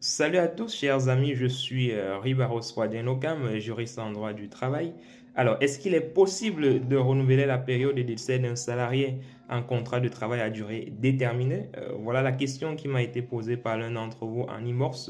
Salut à tous, chers amis, je suis Ribaros Ouadenokam, juriste en droit du travail. Alors, est-ce qu'il est possible de renouveler la période de décès d'un salarié en contrat de travail à durée déterminée? Voilà la question qui m'a été posée par l'un d'entre vous en immense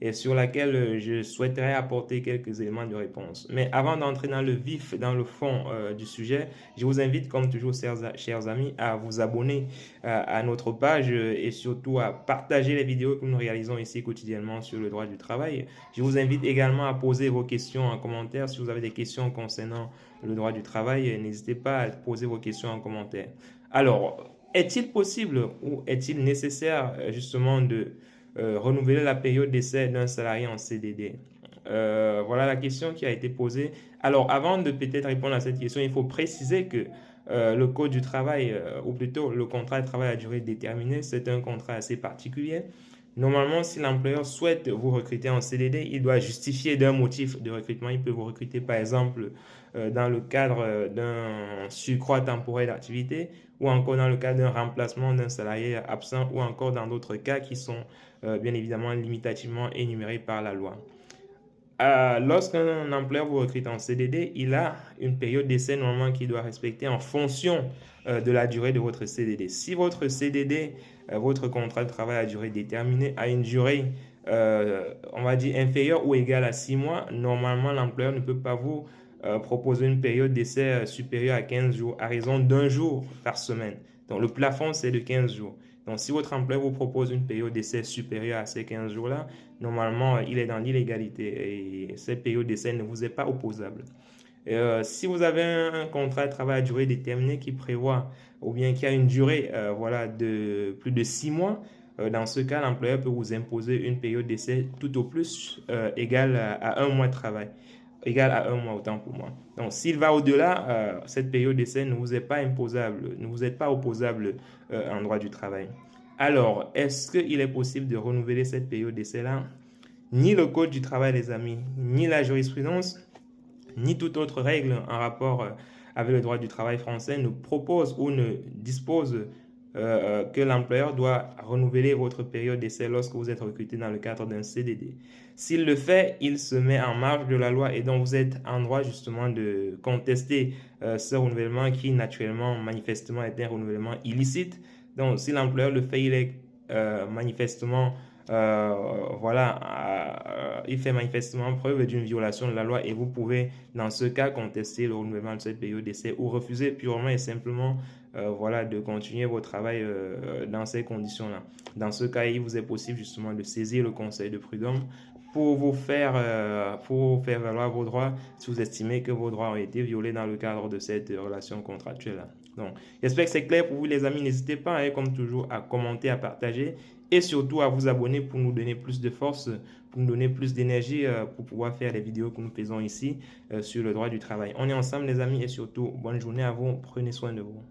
et sur laquelle je souhaiterais apporter quelques éléments de réponse. Mais avant d'entrer dans le vif, dans le fond du sujet, je vous invite, comme toujours, chers amis, à vous abonner à notre page et surtout à partager les vidéos que nous réalisons ici quotidiennement sur le droit du travail. Je vous invite également à poser vos questions en commentaire. Si vous avez des questions concernant le droit du travail, n'hésitez pas à poser vos questions en commentaire. Alors, est-il possible ou est-il nécessaire justement de renouveler la période d'essai d'un salarié en CDD? Voilà la question qui a été posée. Alors, avant de peut-être répondre à cette question, il faut préciser que le code du travail, ou plutôt le contrat de travail à durée déterminée, c'est un contrat assez particulier. Normalement, si l'employeur souhaite vous recruter en CDD, il doit justifier d'un motif de recrutement. Il peut vous recruter, par exemple, dans le cadre d'un surcroît temporaire d'activité ou encore dans le cadre d'un remplacement d'un salarié absent ou encore dans d'autres cas qui sont bien évidemment limitativement énumérés par la loi. Lorsqu'un employeur vous recrute en CDD, il a une période d'essai normalement qu'il doit respecter en fonction de la durée de votre CDD. Si votre CDD, votre contrat de travail à durée déterminée, a une durée, on va dire, inférieure ou égale à 6 mois, normalement, l'employeur ne peut pas vous proposer une période d'essai supérieure à 15 jours à raison d'un jour par semaine. Donc, le plafond, c'est de 15 jours. Donc, si votre employeur vous propose une période d'essai supérieure à ces 15 jours-là, normalement, il est dans l'illégalité et cette période d'essai ne vous est pas opposable. Si vous avez un contrat de travail à durée déterminée qui prévoit ou bien qui a une durée voilà, de plus de 6 mois, dans ce cas, l'employeur peut vous imposer une période d'essai tout au plus égale à 1 mois de travail. Égal à 1 mois, autant pour moi. Donc, s'il va au-delà, cette période d'essai ne vous est pas imposable, ne vous est pas opposable en droit du travail. Alors, est-ce qu'il est possible de renouveler cette période d'essai-là? Ni le Code du travail, les amis, ni la jurisprudence, ni toute autre règle en rapport avec le droit du travail français ne propose ou ne dispose que l'employeur doit renouveler votre période d'essai lorsque vous êtes recruté dans le cadre d'un CDD. S'il le fait, il se met en marge de la loi et donc vous êtes en droit justement de contester ce renouvellement qui naturellement, manifestement, est un renouvellement illicite. Donc si l'employeur le fait, il est manifestement il fait manifestement preuve d'une violation de la loi et vous pouvez dans ce cas contester le renouvellement de cette période d'essai ou refuser purement et simplement de continuer votre travail dans ces conditions-là. Dans ce cas, il vous est possible justement de saisir le conseil de prud'homme pour faire valoir vos droits si vous estimez que vos droits ont été violés dans le cadre de cette relation contractuelle-là. Donc, j'espère que c'est clair pour vous les amis. N'hésitez pas, comme toujours, à commenter, à partager et surtout à vous abonner pour nous donner plus de force, pour nous donner plus d'énergie pour pouvoir faire les vidéos que nous faisons ici sur le droit du travail. On est ensemble les amis et surtout, bonne journée à vous. Prenez soin de vous.